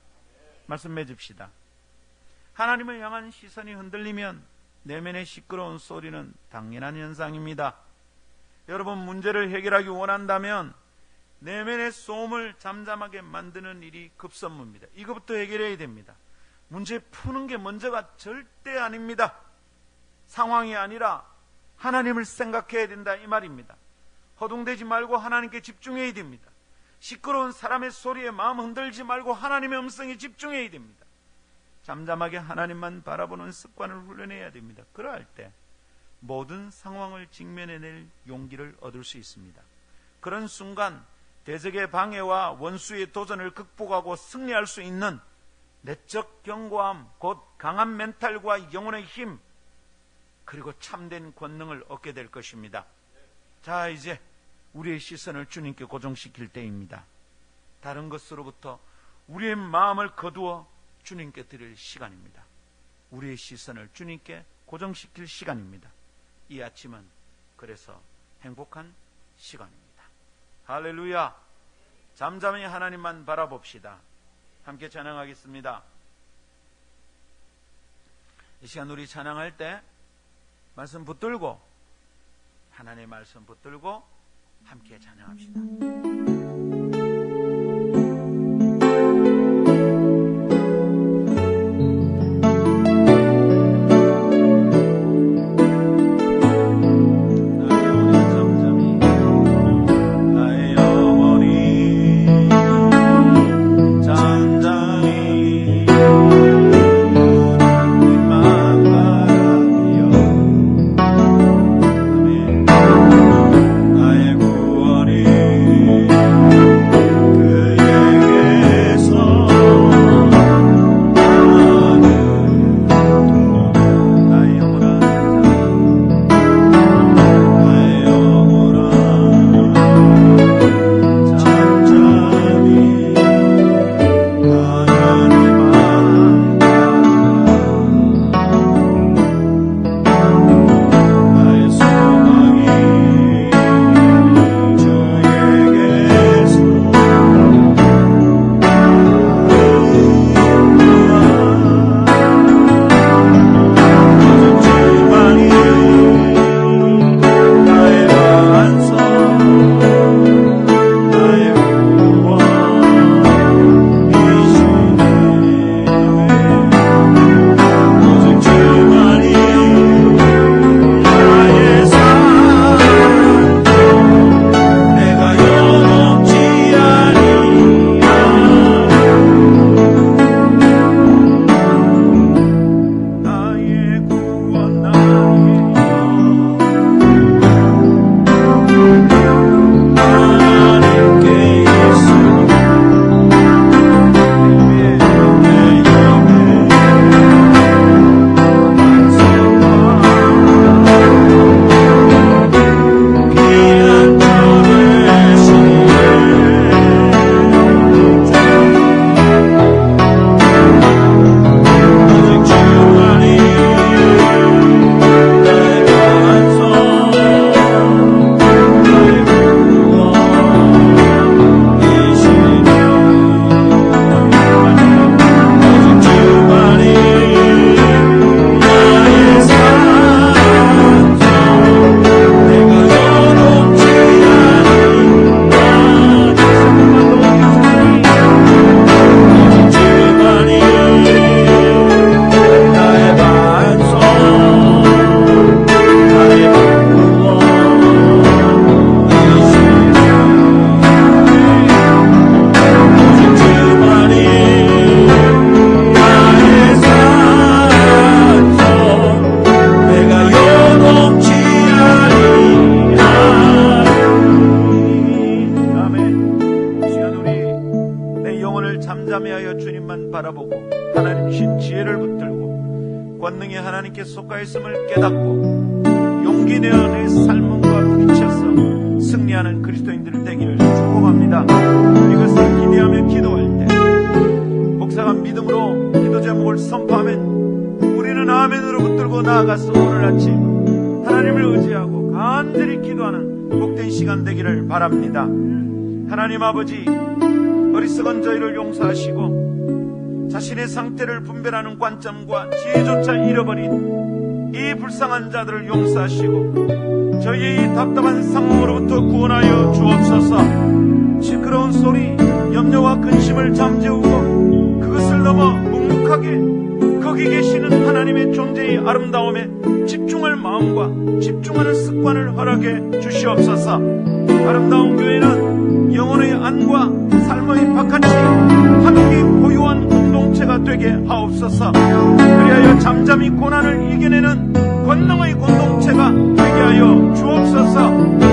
Speaker 3: 말씀 맺읍시다. 하나님을 향한 시선이 흔들리면 내면의 시끄러운 소리는 당연한 현상입니다. 여러분, 문제를 해결하기 원한다면 내면의 소음을 잠잠하게 만드는 일이 급선무입니다. 이것부터 해결해야 됩니다. 문제 푸는 게 먼저가 절대 아닙니다. 상황이 아니라 하나님을 생각해야 된다, 이 말입니다. 허둥대지 말고 하나님께 집중해야 됩니다. 시끄러운 사람의 소리에 마음 흔들지 말고 하나님의 음성에 집중해야 됩니다. 잠잠하게 하나님만 바라보는 습관을 훈련해야 됩니다. 그러할 때 모든 상황을 직면해낼 용기를 얻을 수 있습니다. 그런 순간 대적의 방해와 원수의 도전을 극복하고 승리할 수 있는 내적 견고함, 곧 강한 멘탈과 영혼의 힘, 그리고 참된 권능을 얻게 될 것입니다. 자, 이제 우리의 시선을 주님께 고정시킬 때입니다. 다른 것으로부터 우리의 마음을 거두어 주님께 드릴 시간입니다. 우리의 시선을 주님께 고정시킬 시간입니다. 이 아침은 그래서 행복한 시간입니다. 할렐루야. 잠잠히 하나님만 바라봅시다. 함께 찬양하겠습니다. 이 시간 우리 찬양할 때 말씀 붙들고, 하나님의 말씀 붙들고 함께 찬양합시다.
Speaker 4: 권능의 하나님께 속하 있음을 깨닫고 용기 내어 내 삶과 부딪혀서 승리하는 그리스도인들 되기를 축복합니다. 이것을 기대하며 기도할 때 목사가 믿음으로 기도 제목을 선포하면 우리는 아멘으로 붙들고 나아가서 오늘 아침 하나님을 의지하고 간절히 기도하는 복된 시간 되기를 바랍니다. 하나님 아버지, 어리석은 저희를 용서하시고 자신의 상태를 분별하는 관점과 지혜조차 잃어버린 이 불쌍한 자들을 용서하시고 저희의 이 답답한 상황으로부터 구원하여 주옵소서. 시끄러운 소리, 염려와 근심을 잠재우고 그것을 넘어 묵묵하게 거기 계시는 하나님의 존재의 아름다움에 집중할 마음과 집중하는 습관을 허락해 주시옵소서. 아름다운 교회는 영혼의 안과 삶의 바깥이 함께 고요한 공동체가 되게 하옵소서. 그리하여 잠잠히 고난을 이겨내는
Speaker 3: 권능의 공동체가 되게 하여 주옵소서.